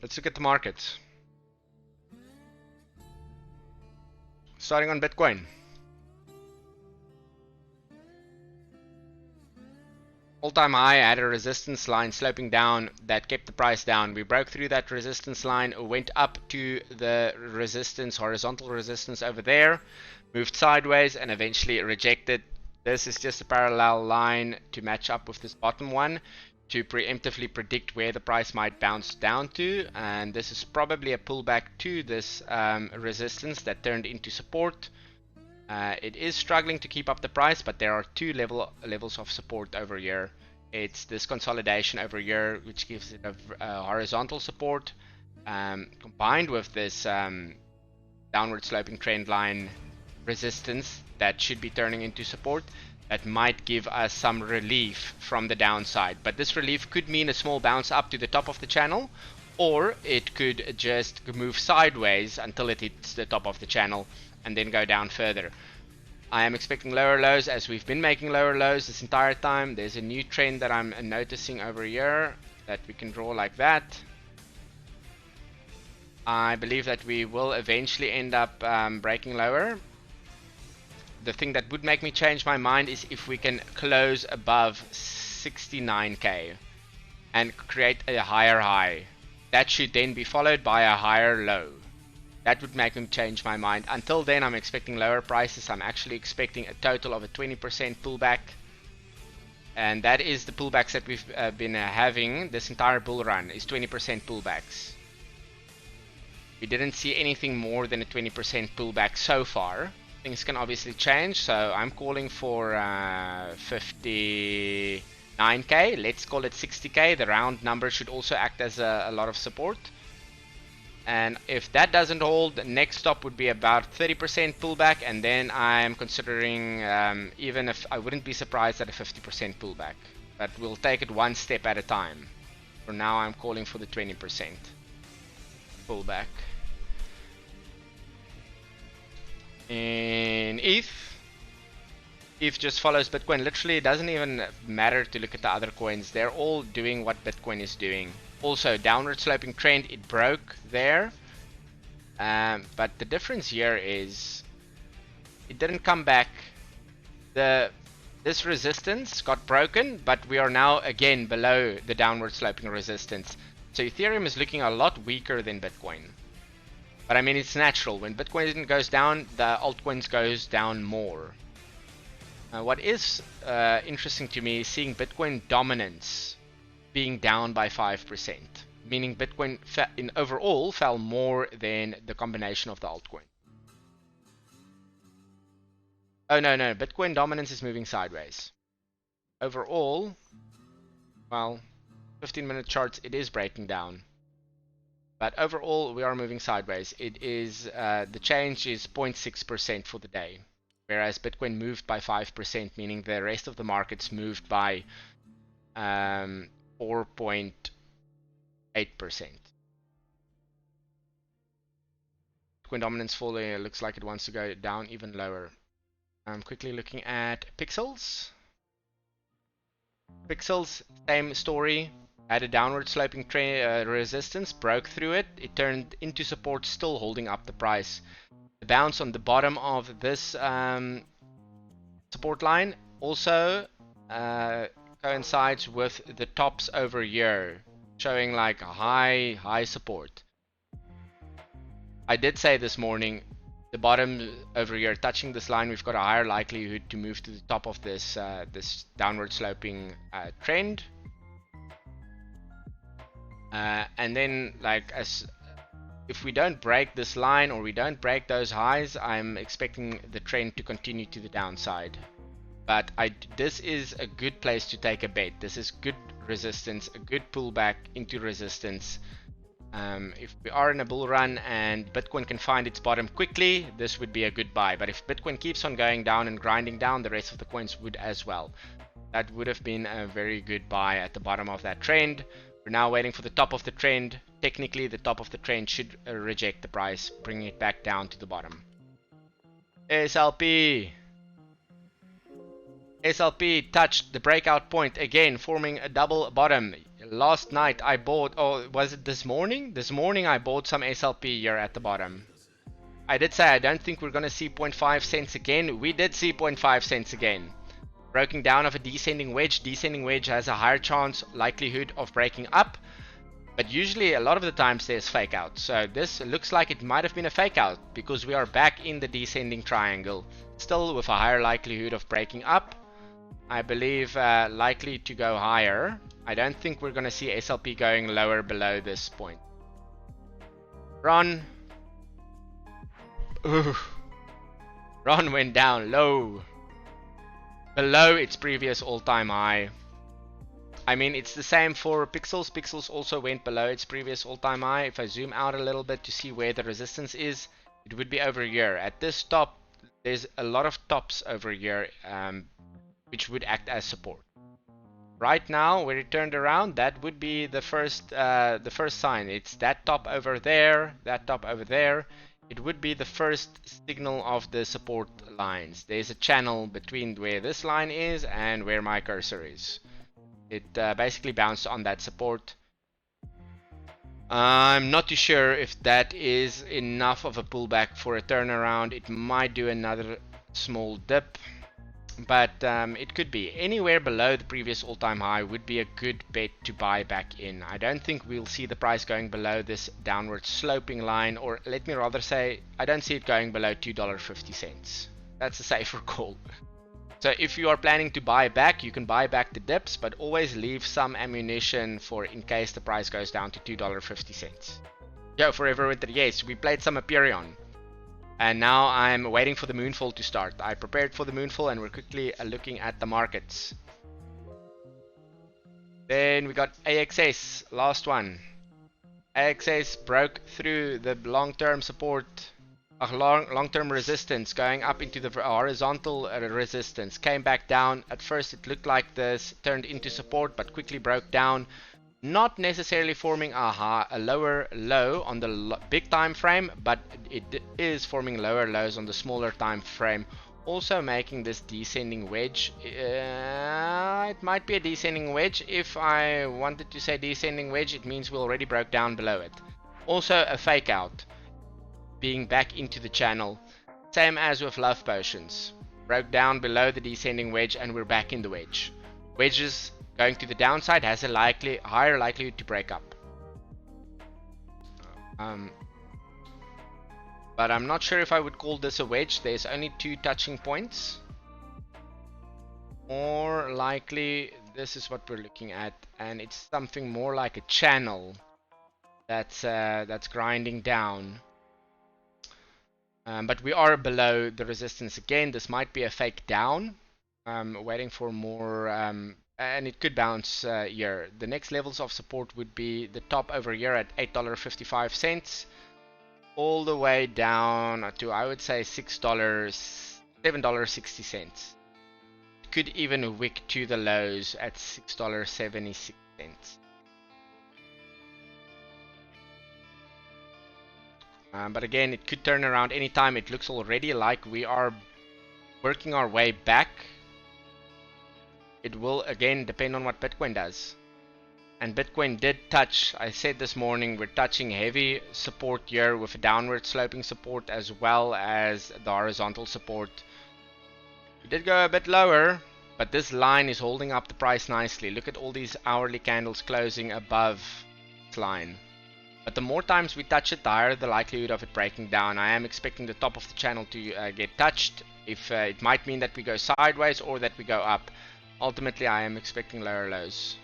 let's look at the markets. Starting on Bitcoin. All-time high had a resistance line sloping down that kept the price down. We broke through that resistance line, went up to the resistance, horizontal resistance over there, moved sideways and eventually rejected. This is just a parallel line to match up with this bottom one to preemptively predict where the price might bounce down to, and this is probably a pullback to this resistance that turned into support. It is struggling to keep up the price, but there are two levels of support over here. It's this consolidation over here, which gives it a horizontal support, combined with this downward sloping trend line resistance that should be turning into support. That might give us some relief from the downside, but this relief could mean a small bounce up to the top of the channel, or it could just move sideways until it hits the top of the channel and then go down further. I am expecting lower lows, as we've been making lower lows this entire time. There's a new trend that I'm noticing over here that we can draw like that. I believe that we will eventually end up breaking lower. The thing that would make me change my mind is if we can close above 69k and create a higher high. That should then be followed by a higher low. That would make me change my mind. Until then, I'm expecting lower prices. I'm actually expecting a total of a 20% pullback. And that is the pullbacks that we've been having this entire bull run, is 20% pullbacks. We didn't see anything more than a 20% pullback so far. Things can obviously change, so I'm calling for 59k. Let's call it 60k. The round number should also act as a lot of support. And if that doesn't hold, the next stop would be about 30% pullback, and then I'm considering, even if I wouldn't be surprised at a 50% pullback. But we'll take it one step at a time. For now, I'm calling for the 20% pullback. In ETH just follows Bitcoin. Literally, it doesn't even matter to look at the other coins. They're all doing what Bitcoin is doing. Also, downward sloping trend, it broke there. But the difference here is it didn't come back. This resistance got broken, but we are now again below the downward sloping resistance. So Ethereum is looking a lot weaker than Bitcoin. But I mean, it's natural. When Bitcoin goes down, the altcoins goes down more. What is interesting to me is seeing Bitcoin dominance being down by 5%, meaning Bitcoin overall fell more than the combination of the altcoin. Oh no, Bitcoin dominance is moving sideways. Overall, well, 15-minute charts, it is breaking down. But overall, we are moving sideways. It is the change is 0.6% for the day, whereas Bitcoin moved by 5%, meaning the rest of the markets moved by 4.8%. Bitcoin dominance falling. It looks like it wants to go down even lower. I'm quickly looking at Pixels. Pixels, same story. Had a downward sloping resistance, broke through it. It turned into support, still holding up the price. The bounce on the bottom of this support line also coincides with the tops over here, showing like a high support. I did say this morning, the bottom over here touching this line, we've got a higher likelihood to move to the top of this this downward sloping trend. And then, like, if we don't break this line or we don't break those highs, I'm expecting the trend to continue to the downside. But this is a good place to take a bet. This is good resistance, a good pullback into resistance. If we are in a bull run and Bitcoin can find its bottom quickly, this would be a good buy. But if Bitcoin keeps on going down and grinding down, the rest of the coins would as well. That would have been a very good buy at the bottom of that trend. We're now waiting for the top of the trend. Technically, the top of the trend should reject the price, bringing it back down to the bottom. SLP. SLP touched the breakout point again, forming a double bottom. last night I bought, oh, was it this morning? This morning I bought some SLP here at the bottom. I did say I don't think we're going to see 0.5 cents again. We did see 0.5 cents again. Breaking down of a descending wedge. Descending wedge has a higher chance, likelihood of breaking up. But usually a lot of the times there's fake out. So this looks like it might have been a fake out because we are back in the descending triangle. Still with a higher likelihood of breaking up. I believe likely to go higher. I don't think we're going to see SLP going lower below this point. Ron. Ooh. Ron went down low. Below its previous all-time high. I mean, it's the same for Pixels. Pixels also went below its previous all-time high. If I zoom out a little bit to see where the resistance is, it would be over here. At this top, there's a lot of tops over here, which would act as support. Right now, where it turned around, that would be the first sign. It's that top over there, that top over there. It would be the first signal of the support lines. There's a channel between where this line is and where my cursor is. It basically bounced on that support. I'm not too sure if that is enough of a pullback for a turnaround. It might do another small dip, but it could be. Anywhere below the previous all-time high would be a good bet to buy back in. I don't think we'll see the price going below this downward sloping line, or let me rather say, I don't see it going below $2.50. That's a safer call. So if you are planning to buy back, you can buy back the dips, but always leave some ammunition for in case the price goes down to $2.50. Yo, Forever Winter, yes, we played some Aperion. And now I'm waiting for the moonfall to start. I prepared for the moonfall and we're quickly looking at the markets. Then we got AXS, last one. AXS broke through the long-term support, long-term resistance, going up into the horizontal resistance. Came back down. At first it looked like this turned into support, but quickly broke down. Not necessarily forming a lower low on the big time frame, but it is forming lower lows on the smaller time frame, also making this descending wedge. It might be a descending wedge. If I wanted to say descending wedge, it means we already broke down below it. Also a fake out, being back into the channel, same as with love potions. Broke down below the descending wedge and we're back in the wedge. Wedges going to the downside has a higher likelihood to break up. But I'm not sure if I would call this a wedge. There's only two touching points. More likely, this is what we're looking at, and it's something more like a channel that's grinding down. But we are below the resistance again. This might be a fake down. Waiting for more. And it could bounce here. The next levels of support would be the top over here at $8.55, all the way down to, I would say, $7.60. It could even wick to the lows at $6.76. But again, it could turn around anytime. It looks already like we are working our way back. It will again depend on what Bitcoin does. And Bitcoin did touch, I said this morning, we're touching heavy support here with a downward sloping support as well as the horizontal support. We did go a bit lower, but this line is holding up the price nicely. Look at all these hourly candles closing above this line. But the more times we touch it, the higher the likelihood of it breaking down. I am expecting the top of the channel to get touched. If it might mean that we go sideways or that we go up. Ultimately, I am expecting lower lows.